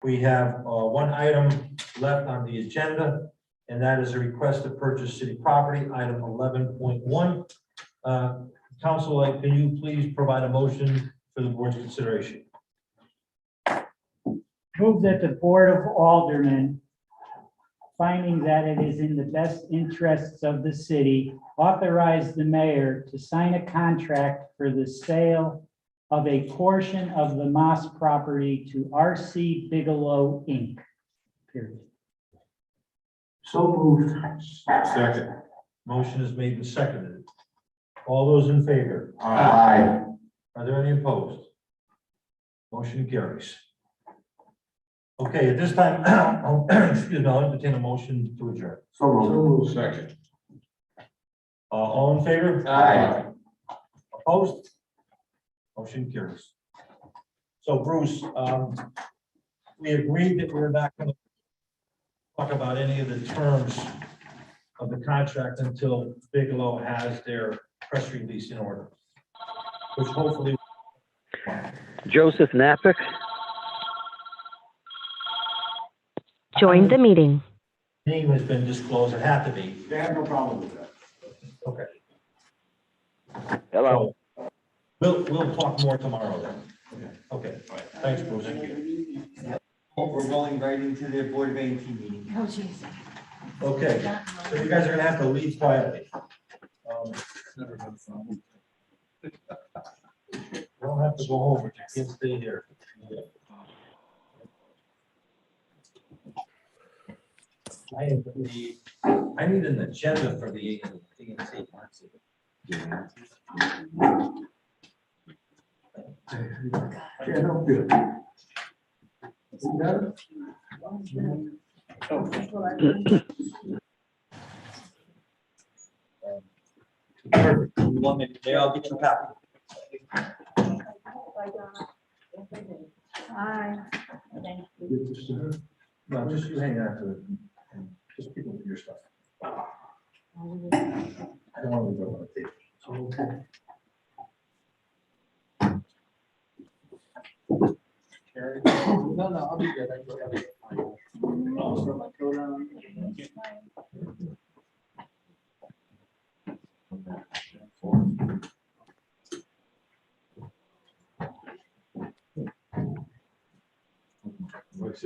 We have one item left on the agenda, and that is a request to purchase city property, item 11.1. Council, can you please provide a motion for the board's consideration? Move that the Board of Aldermen, finding that it is in the best interests of the city, authorize the mayor to sign a contract for the sale of a portion of the Moss property to R.C. Bigelow, Inc. Period. So moved. Second. Motion is made and seconded. All those in favor? Aye. Are there any opposed? Motion carries. Okay, at this time, excuse me, I'll entertain a motion to adjourn. So moved. Second. All in favor? Aye. Opposed? Motion carries. So Bruce, we agreed that we're not going to talk about any of the terms of the contract until Bigelow has their press release in order, which hopefully. Joseph Napick. Joined the meeting. Name has been disclosed. It had to be. They have no problem with that. Okay. Hello. So, we'll talk more tomorrow then. Okay. Thanks, Bruce. We're rolling right into the Board of A&T meeting. Oh, jeez. Okay, so you guys are gonna have to leave quietly. You don't have to go home, but you can stay here. I need an agenda for the A&T. Can't help you. You got it? Perfect. You want me, may I get your copy? Hi. No, just you hang on to it and just people with your stuff. I don't want to go on the table. Okay. No, I'll be good. I'll throw my coat on. Is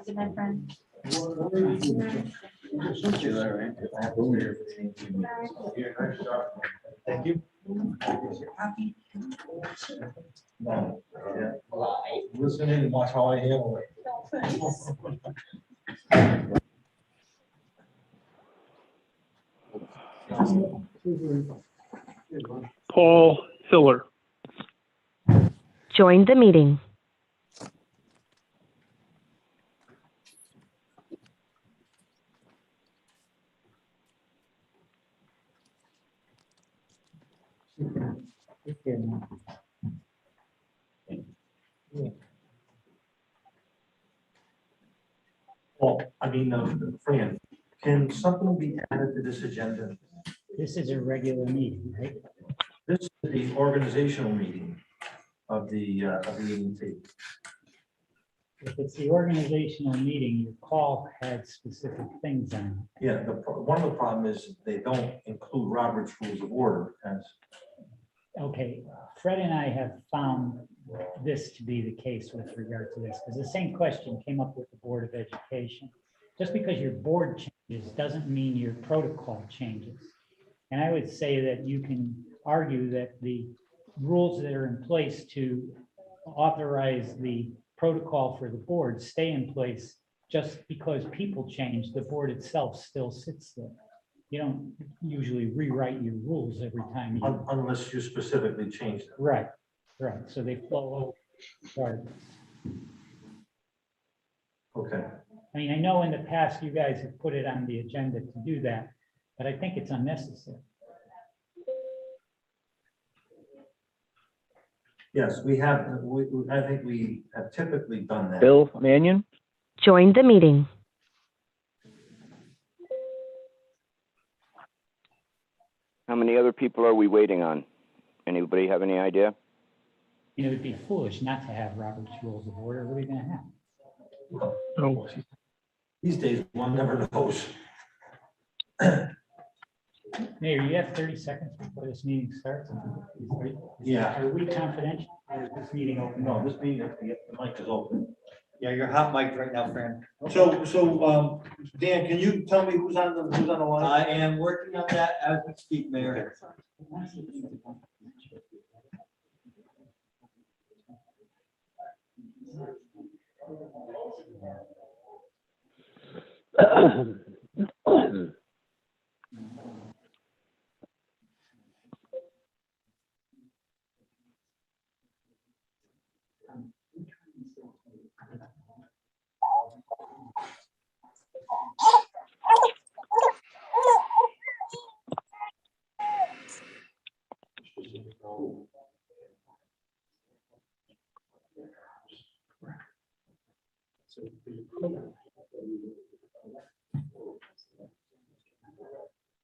it my friend? Thank you. No, yeah. Listen in and watch how I handle it. Paul Filler. Joined the meeting. Well, I mean, Fran, can something be added to this agenda? This is a regular meeting, right? This is the organizational meeting of the A&T. If it's the organizational meeting, your call had specific things on it. Yeah, one of the problems is they don't include Robert's Rules of Order as. Okay, Fred and I have found this to be the case with regard to this, because the same question came up with the Board of Education. Just because your board changes doesn't mean your protocol changes. And I would say that you can argue that the rules that are in place to authorize the protocol for the board stay in place. Just because people change, the board itself still sits there. You don't usually rewrite your rules every time you. Unless you specifically change them. Right, right. So they flow over. Okay. I mean, I know in the past you guys have put it on the agenda to do that, but I think it's unnecessary. Yes, we have, I think we have typically done that. Bill Mannion. Joined the meeting. How many other people are we waiting on? Anybody have any idea? You know, it'd be foolish not to have Robert's Rules of Order. What are we gonna have? No. These days, one never knows. Mayor, you have 30 seconds before this meeting starts? Yeah. Are we confidential? Or is this meeting open? No, this meeting, the mic is open. Yeah, you're hot mic right now, Fran. So, Dan, can you tell me who's on the line? I am working on that as we speak, Mayor.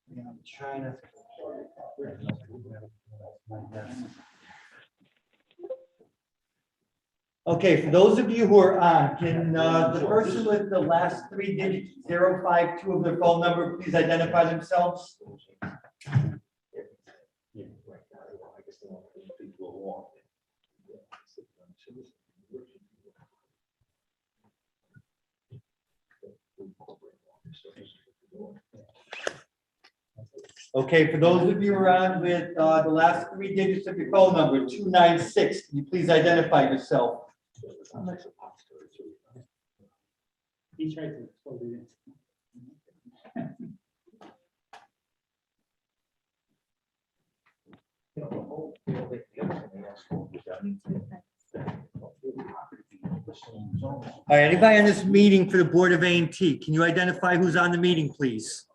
Yeah, I'm trying to. Okay, for those of you who are on, can the person with the last three digits, 052 of their phone number, please identify themselves? Okay, for those of you who are on with the last three digits of your phone number, 296, can you please identify yourself? He's right there. So we- All right, anybody on this meeting for the Board of A&T, can you identify who's on the meeting, please?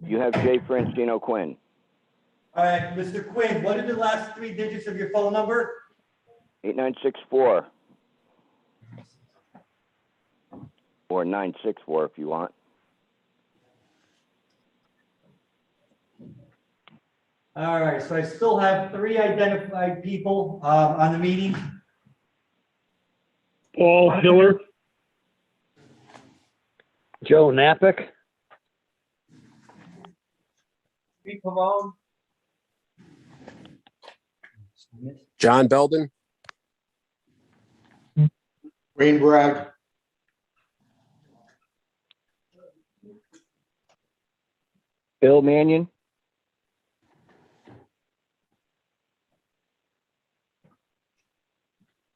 You have Jay Francino Quinn, All right, Mr. Quinn, what are the last three digits of your phone number? 8964. Or 964 if you want. All right, so I still have three identified people on the meeting. Paul Hiller, Joe Napick, Pete Pavone, John Belden, Wayne Bragg, Bill Mannion,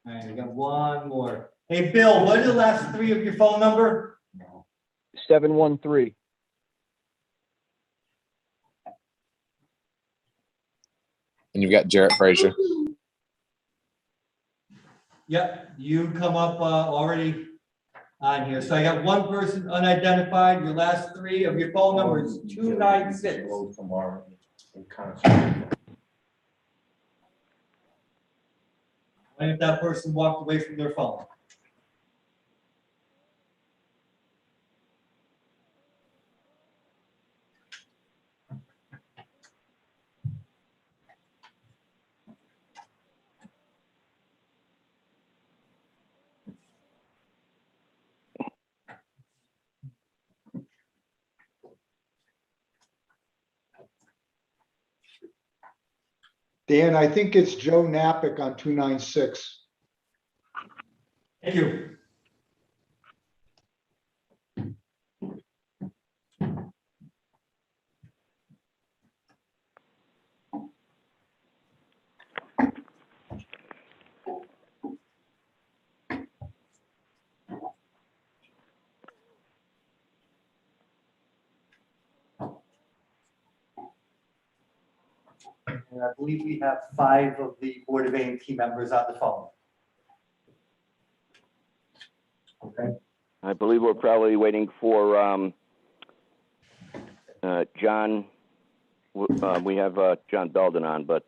All right, we got one more. Hey, Bill, what are the last three of your phone number? 713. and you've got Jarrett Frazier. Yep, you come up already on here. So I got one person unidentified. Your last three of your phone number is 296. What if that person walked away from their phone? Dan, I think it's Joe Napick on 296. Thank you. And I believe we have 5 of the Board of A&T members on the phone. Okay. I believe we're probably waiting for John. We have John Belden on, but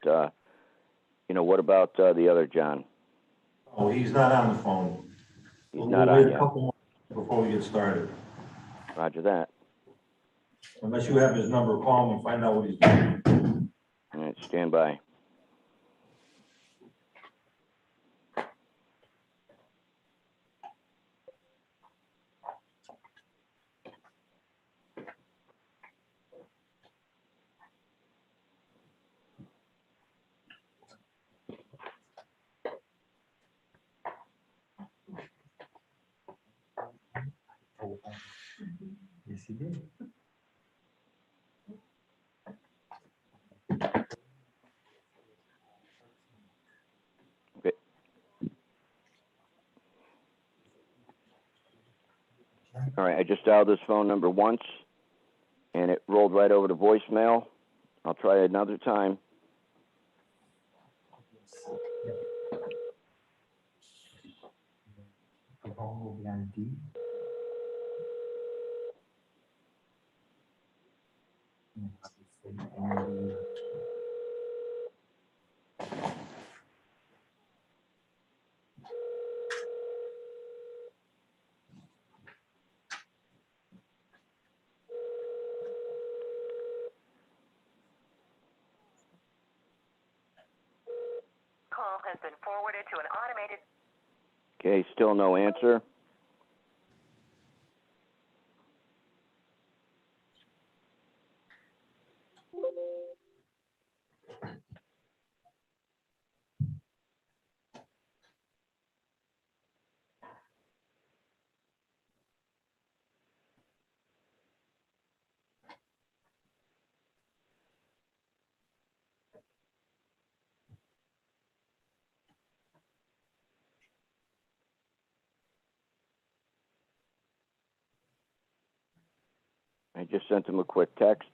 what about the other John? Oh, he's not on the phone. He's We'll not wait on a yet. couple more before we get started. Roger that. Unless you have his number, call him and find out what he's doing. All right, stand by. Yes, he did. All right, I just dialed this phone number once, and it rolled right over to voicemail. I'll try it another time. The phone will be on D. Call has been forwarded to an automated. Okay, still no answer. I just sent him a quick text.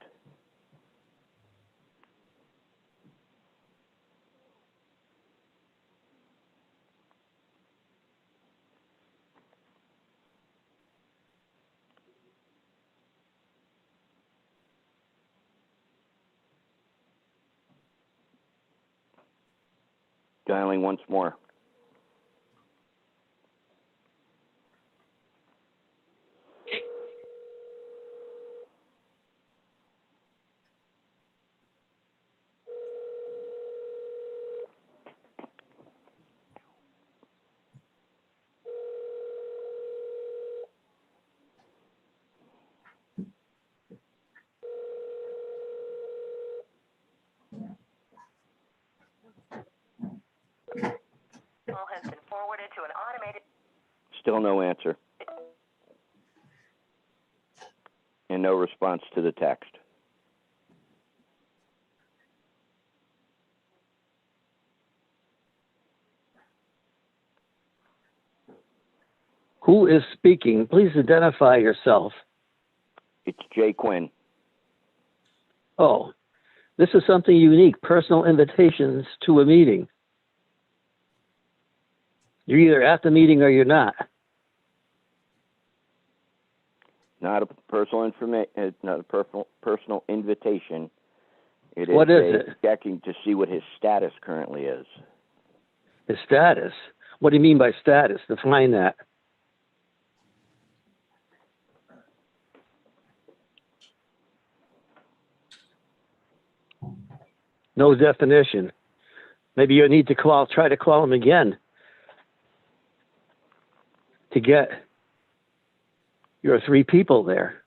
Dialing once more. Call has been forwarded to an automated. Still no answer. And no response to the text. Who is speaking? Please identify yourself. It's Jay Quinn. Oh, this is something unique, personal invitations to a meeting. You're either at the meeting or you're not. Not a not a personal invitation. It What is a it? checking to see what his status currently is. His status. What do you mean by status? Define that. No definition. Maybe you need to try to call him again to get your 3 people there.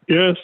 Yes.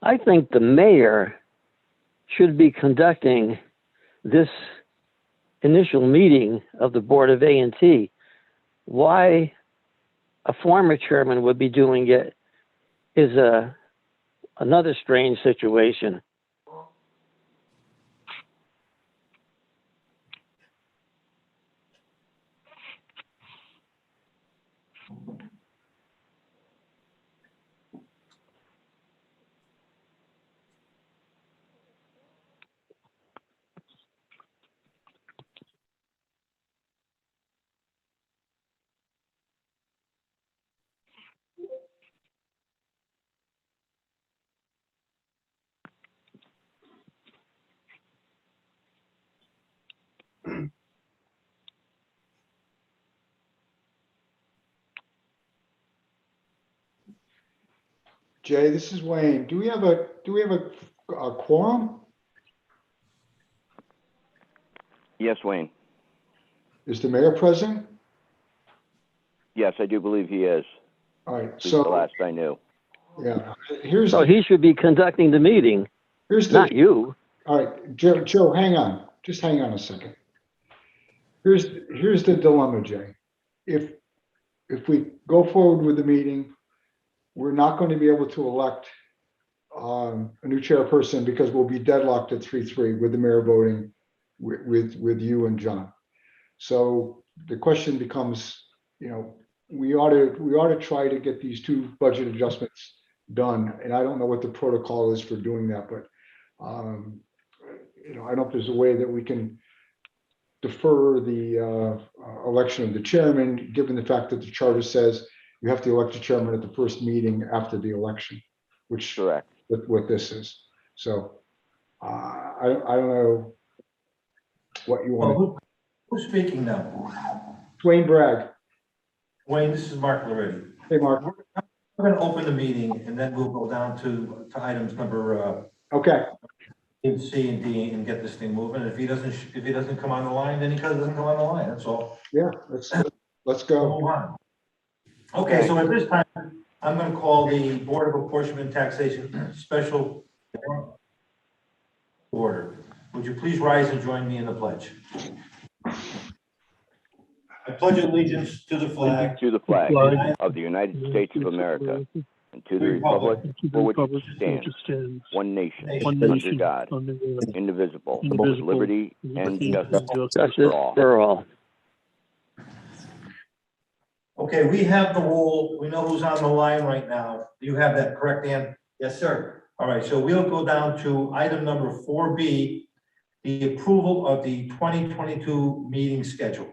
I think the mayor should be conducting this initial meeting of the Board of A&T. Why a former chairman would be doing it is another strange situation. Jay, this is Wayne. Do we have a quorum? Yes, Wayne. Is the mayor present? Yes, I do believe he is. All right, At least the so, last I knew. yeah, So he should be conducting the meeting, here's not the, you. all right, Joe, hang on, just hang on a second. Here's the dilemma, Jay. If we go forward with the meeting, we're not going to be able to elect a new chairperson because we'll be deadlocked at 3-3 with the mayor voting with you and John. So the question becomes, you know, we ought to try to get these two budget adjustments done. And I don't know what the protocol is for doing that, but you know, I don't know if there's a way that we can defer the election of the chairman, given the fact that the charter says you have to elect a chairman at the first meeting after the election, which Correct. what this is. So I don't know what you want. Well, who's speaking now? Dwayne Bragg. Wayne, this is Mark Loretti. Hey, Mark. We're going to open the meeting and then we'll go down to items number Okay. C and D and get this thing moving. If he doesn't come on the line, then he doesn't come on the line. That's all. Yeah, let's We'll go. move on. Okay, so at this time, I'm going to call the Board of Apportionment and Taxation Special Order. Would you please rise and join me in the pledge? I pledge allegiance to the flag To the flag of the United States of America and to the republic for which it stands, one nation, under God, indivisible, with liberty and justice for all. For all. Okay, we have the rule. We know who's on the line right now. Do you have that correct, Dan? Yes, sir. All right, so we'll go down to item number 4B, the approval of the 2022 meeting schedule.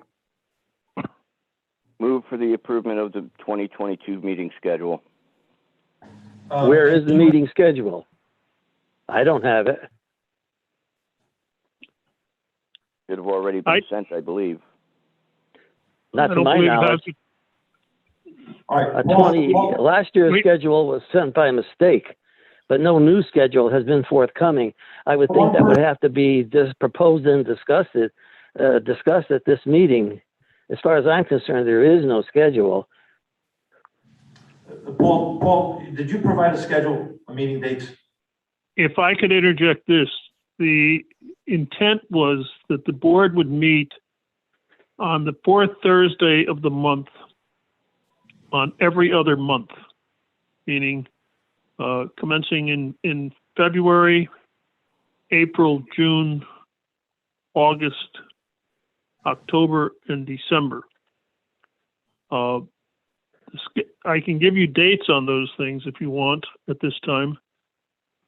Move for the approval of the 2022 meeting schedule. Where is the meeting schedule? I don't have it. Should have already been sent, I believe. Not I to don't my believe it knowledge. has. All right. Last year's Wait. schedule was sent by mistake, but no new schedule has been forthcoming. I would think that would have to be just proposed and discussed at this meeting. As far as I'm concerned, there is no schedule. Paul, did you provide a schedule, meeting dates? If I could interject this, the intent was that the board would meet on the fourth Thursday of the month on every other month, meaning commencing in February, April, June, August, October, and December. I can give you dates on those things if you want at this time.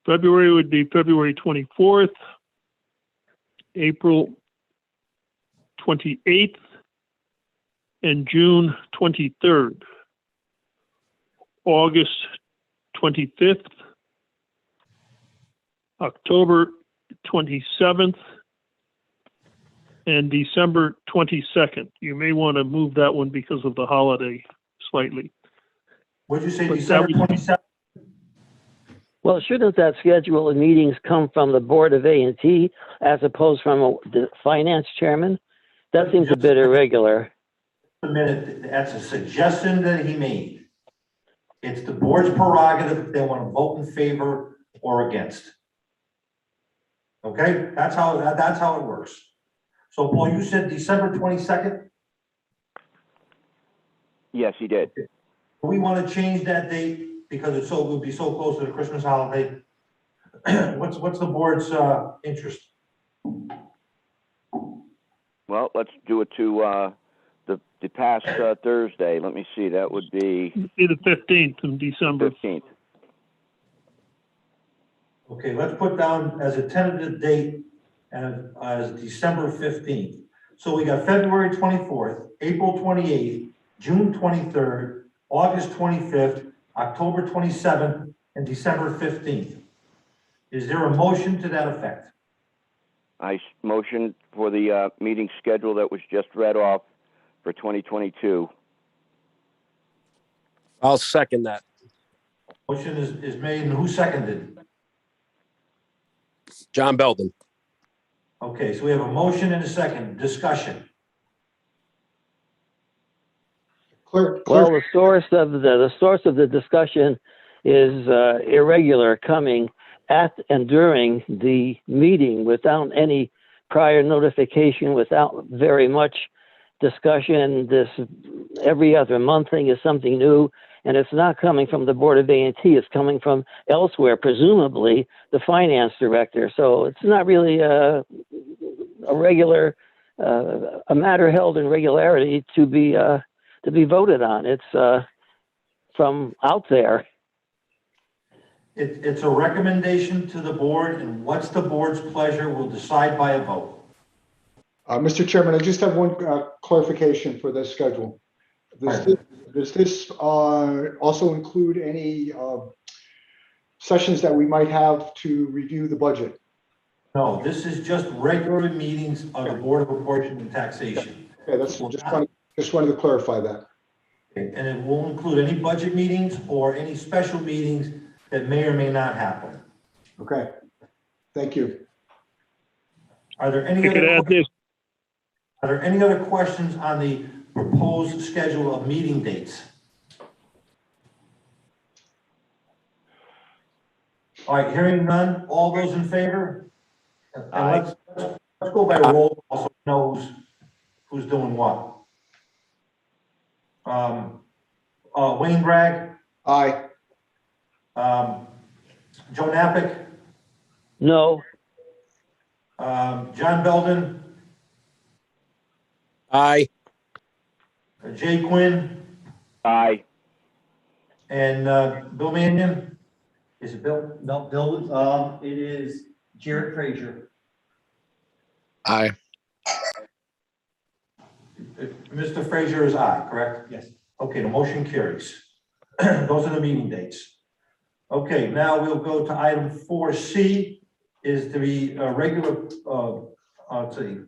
February would be February 24th, April 28th, and June 23rd. August 25th, October 27th, and December 22nd. You may want to move that one because of the holiday slightly. Would you say But December that would- 27th? Well, shouldn't that schedule of meetings come from the Board of A&T as opposed from the finance chairman? That seems a bit irregular. A minute, that's a suggestion that he made. It's the board's prerogative. If they want to vote in favor, or against. Okay, that's how it works. So Paul, you said December 22nd? Yes, he did. We want to change that date because it will be so close to the Christmas holiday. What's the board's interest? Well, let's do it to the past Thursday. Let me see. That would be It'd be the 15th of December. 15th. Okay, let's put down as a tentative date and as December 15th. So we got February 24th, April 28th, June 23rd, August 25th, October 27th, and December 15th. Is there a motion to that effect? I motion for the meeting schedule that was just read off for 2022. I'll second that. Motion is made, and who seconded? John Belden. Okay, so we have a motion and a second. Discussion. Well, the source of the discussion is irregular, coming at and during the meeting without any prior notification, without very much discussion. This every other month thing is something new, and it's not coming from the Board of A&T. It's coming from elsewhere, presumably the finance director. So it's not really a regular, a matter held in regularity to be voted on. It's from out there. It's a recommendation to the board, and what's the board's pleasure, we'll decide by a vote. Mr. Chairman, I just have one clarification for this schedule. Does this also include any sessions that we might have to review the budget? No, this is just regular meetings of the Board of Apportionment and Taxation. Okay, that's just wanted to clarify that. Okay, and it won't include any budget meetings or any special meetings that may or may not happen. Okay, thank you. Are there any other questions on the proposed schedule of meeting dates? All right, hearing none, all those in favor? And let's go by roll, also know who's doing what. Wayne Bragg, Aye. Joe Napick, No. John Belden, Aye. Jay Quinn, Aye. and Bill Mannion. Is it Bill? No, Bill, it is Jared Frazier. Aye. Mr. Frazier is aye, correct? Yes. Okay, the motion carries. Those are the meeting dates. Okay, now we'll go to item 4C, is the regular, let's see.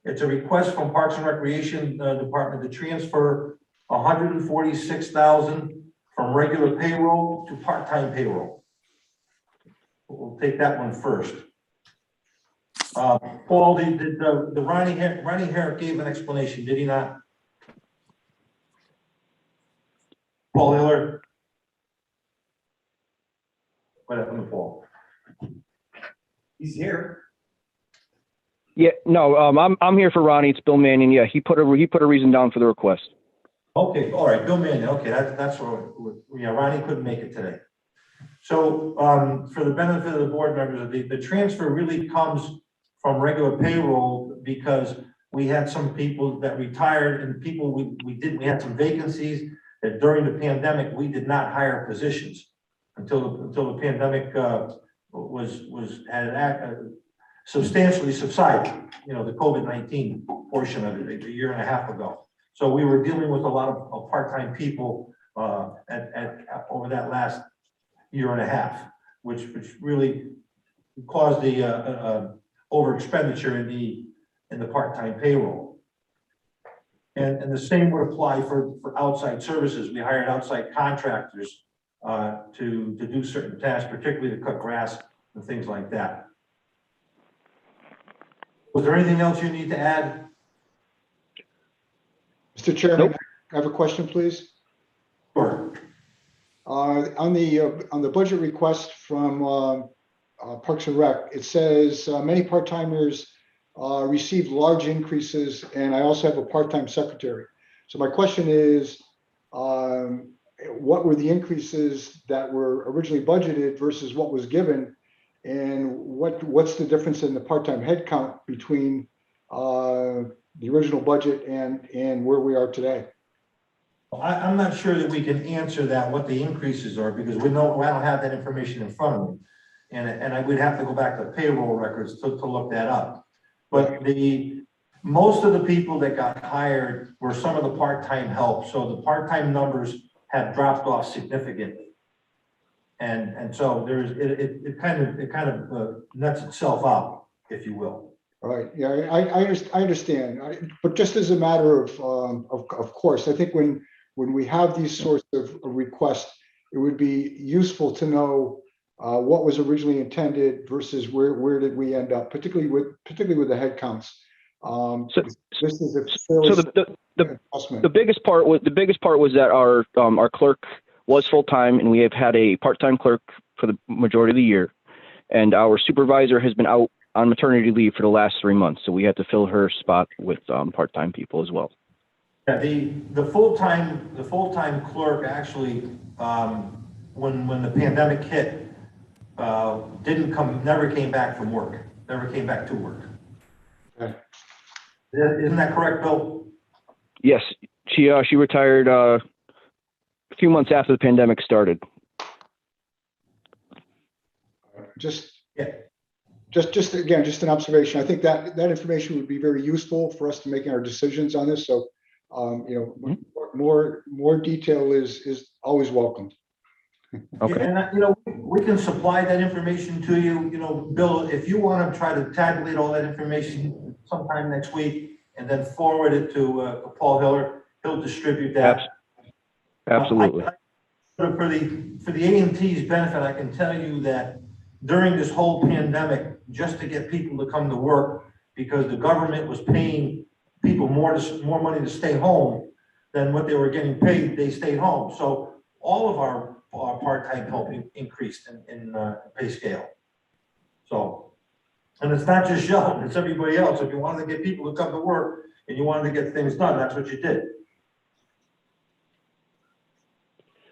It's a request from Parks and Recreation Department to transfer $146,000 from regular payroll to part-time payroll. We'll take that one first. Paul, did Ronnie Herrick gave an explanation, did he not? Paul Hiller? What happened to Paul? He's here. Yeah, no, I'm here for Ronnie. It's Bill Mannion. Yeah, he put a reason down for the request. Okay, all right, Bill Mannion. Okay, that's what. Yeah, Ronnie couldn't make it today. So for the benefit of the board members, the transfer really comes from regular payroll because we had some people that retired and people we had some vacancies that during the pandemic we did not hire positions until the pandemic had substantially subsided. You know, the COVID-19 portion of it a year and a half ago. So we were dealing with a lot of part-time people over that last year and a half, which really caused the over expenditure in the part-time payroll. And the same would apply for outside services. We hired outside contractors to do certain tasks, particularly to cut grass and things like that. Was there anything else you need to add? Mr. Chairman, Nope. I have a question, please. Sure. on the budget request from Parks and Rec, it says many part-timers received large increases, and I also have a part-time secretary. So my question is, what were the increases that were originally budgeted versus what was given? And what's the difference in the part-time headcount between the original budget and where we are today? I'm not sure that we can answer that, what the increases are, because I don't have that information in front of me. And I would have to go back to payroll records to look that up. But most of the people that got hired were some of the part-time help. So the part-time numbers have dropped off significantly. And so it kind of nets itself out, if you will. All right. Yeah, I understand. But just as a matter of course, I think when we have these sorts of requests, it would be useful to know what was originally intended versus where did we end up, particularly with the head counts. This is a fairly the biggest part was that our clerk was full-time, and we have had a part-time clerk for the majority of the year, and our supervisor has been out on maternity leave for the last 3 months, so we had to fill her spot with part-time people as well. Yeah, the full-time clerk actually, when the pandemic hit, never came back from work, never came back to work. Okay. Isn't that correct, Bill? Yes, she retired a few months after the pandemic started. Just an observation. I think that information would be very useful for us to making our decisions on this. So, more detail is always welcomed. Okay. And we can supply that information to you. Bill, if you want to try to tabulate all that information sometime next week and then forward it to Paul Hiller, he'll distribute that. Absolutely. For the A&T's benefit, I can tell you that during this whole pandemic, just to get people to come to work, because the government was paying people more money to stay home than what they were getting paid, they stayed home. So all of our part-time help increased in pay scale. So, and it's not just Shelton, it's everybody else. If you wanted to get people to come to work and you wanted to get things done, that's what you did.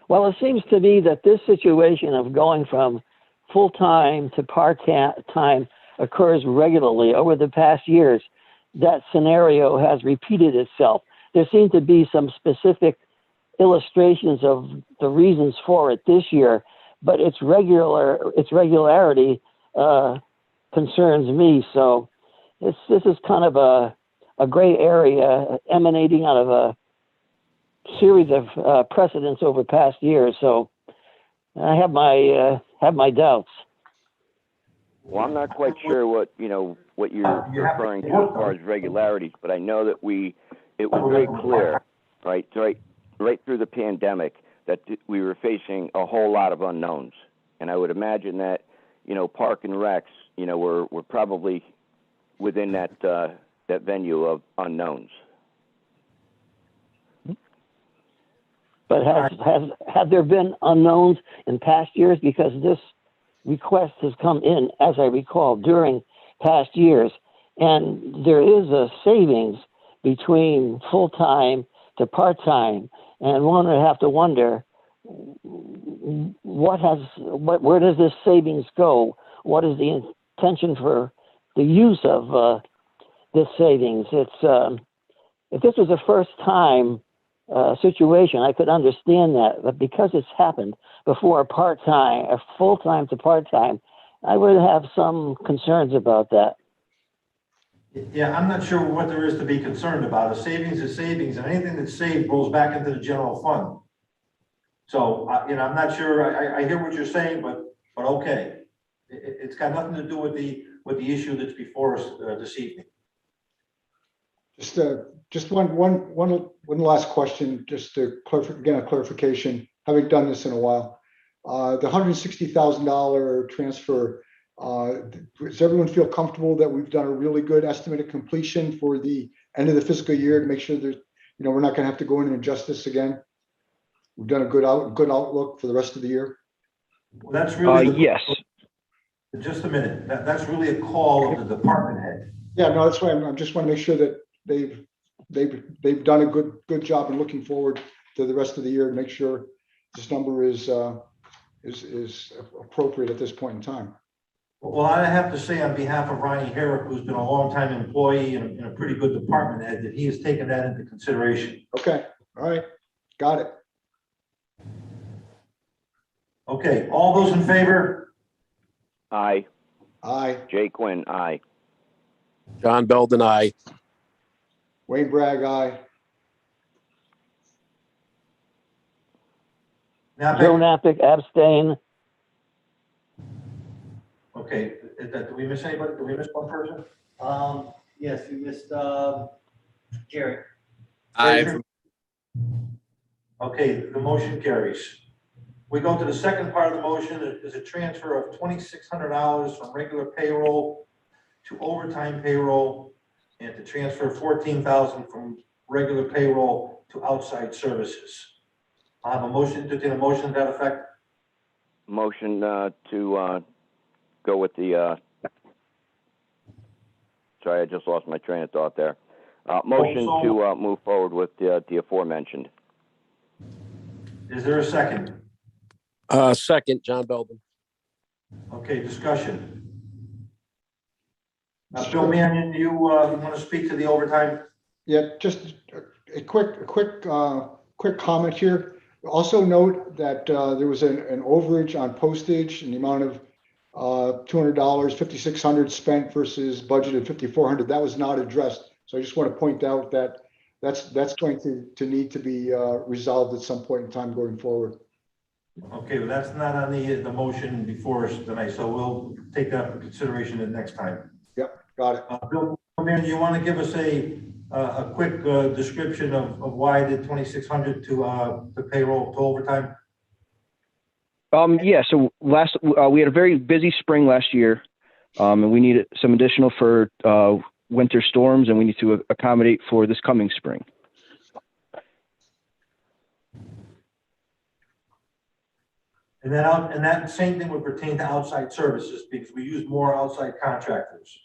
Well, it seems to me that this situation of going from full-time to part-time occurs regularly over the past years. That scenario has repeated itself. There seem to be some specific illustrations of the reasons for it this year, but its regularity concerns me. So this is kind of a gray area emanating out of a series of precedents over past years. So I have my doubts. Well, I'm not quite sure what you're referring to as far as regularities, but I know that it was very clear, right through the pandemic, that we were facing a whole lot of unknowns, and I would imagine that Park and Recs were probably within that venue of unknowns. But have there been unknowns in past years? Because this request has come in, as I recall, during past years, and there is a savings between full-time to part-time, and one would have to wonder where does this savings go? What is the intention for the use of this savings? It's if this was a first-time situation, I could understand that, but because it's happened before a full-time to part-time, I would have some concerns about that. Yeah, I'm not sure what there is to be concerned about. A savings is savings, and anything that's saved rolls back into the general fund. So, I'm not sure. I hear what you're saying, but okay, it's got nothing to do with the issue that's before us this evening. Just one last question, just to again a clarification. Having done this in a while, the $160,000 transfer. Does everyone feel comfortable that we've done a really good estimate of completion for the end of the fiscal year to make sure that we're not going to have to go in and adjust this again? we've done a good outlook for the rest of the year? Well, that's really. Yes. Just a minute. That's really a call of the department head. Yeah, no, that's why I just want to make sure that they've done a good job in looking forward to the rest of the year and make sure this number is appropriate at this point in time. Well, I have to say on behalf of Ronnie Herrick, who's been a longtime employee and a pretty good department head, that he has taken that into consideration. Okay, all right, got it. Okay, all those in favor? Aye. Aye. Jay Quinn, aye. John Belden, aye. Wayne Bragg, aye. Joe Napick, abstain. Okay, did we miss anybody? Did we miss one person? Yes, we missed, Gary. Aye. Okay, the motion carries. We go to the second part of the motion. It is a transfer of $2,600 from regular payroll to overtime payroll, and to transfer $14,000 from regular payroll to outside services. I have a motion to take a motion to that effect. Motion to go with the, sorry, I just lost my train of thought there. Motion to move forward with the aforementioned. Is there a second? Second, John Belden. Okay, discussion. Bill Mannion, do you want to speak to the overtime? Yeah, just a quick comment here. Also note that there was an overage on postage in the amount of $200, $5,600 spent versus budgeted $5,400. That was not addressed. So I just want to point out that that's going to need to be resolved at some point in time going forward. Okay, well, that's not on the motion before us tonight, so we'll take that for consideration the next time. Yep, got it. Bill Mannion, do you want to give us a quick description of why the $2,600 to payroll to overtime? Yeah, so we had a very busy spring last year, and we needed some additional for winter storms, and we need to accommodate for this coming spring. And that same thing would pertain to outside services because we use more outside contractors.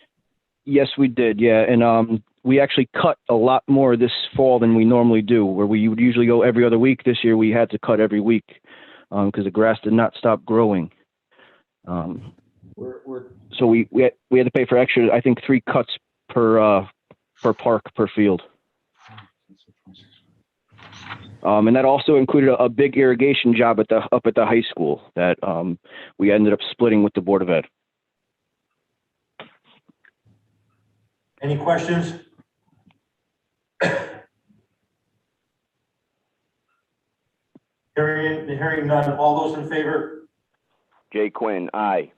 Yes, we did. Yeah, and we actually cut a lot more this fall than we normally do. Where we would usually go every other week, this year we had to cut every week because the grass did not stop growing. So we had to pay for extra. I think 3 cuts per park per field. And that also included a big irrigation job up at the high school that we ended up splitting with the Board of Ed. Any questions? Hearing none. All those in favor? Jay Quinn, aye.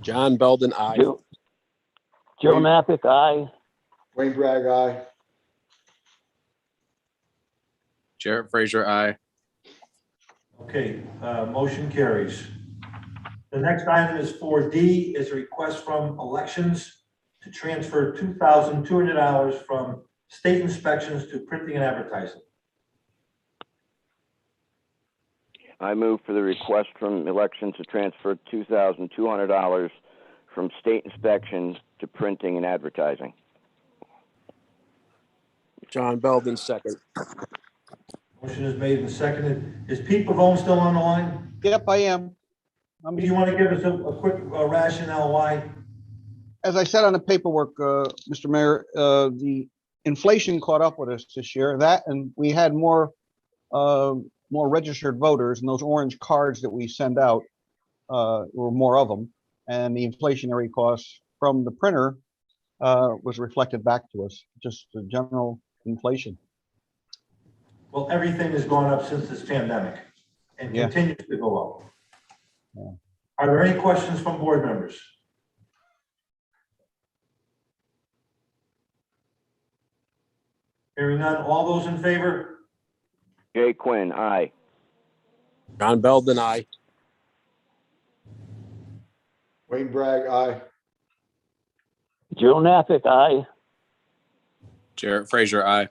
John Belden, aye. Joe Napick, aye. Wayne Bragg, aye. Jarrett Frazier, aye. Okay, motion carries. The next item is 4D, is a request from elections to transfer $2,200 from state inspections to printing and advertising. I move for the request from elections to transfer $2,200 from state inspections to printing and advertising. John Belden, second. Motion is made and seconded. Is Pete Pavone still on the line? Yep, I am. Do you want to give us a quick rationale why? As I said on the paperwork, Mr. Mayor, the inflation caught up with us this year. That, and we had more registered voters, and those orange cards that we send out were more of them. And the inflationary costs from the printer was reflected back to us, just the general inflation. Well, everything has gone up since this pandemic and continues to go up. Yeah. Are there any questions from board members? Hearing none, all those in favor? Jay Quinn, aye. John Belden, aye. Wayne Bragg, aye. Joe Napick, aye. Jarrett Frazier, aye.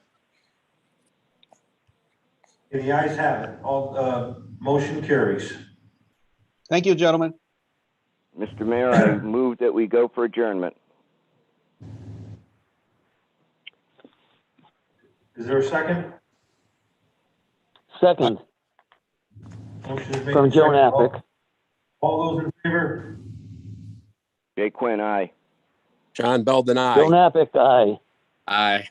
The ayes have it. All, motion carries. Thank you, gentlemen. Mr. Mayor, I move that we go for adjournment. Is there a second? Second, Motion is made. from and Joe seconded. Napick. All those in favor? Jay Quinn, aye. John Belden, Joe aye. Napick, aye. Aye.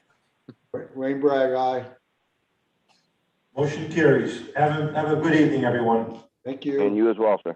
Wayne Bragg, aye. Motion carries. Have a good evening, everyone. Thank you. And you as well, sir.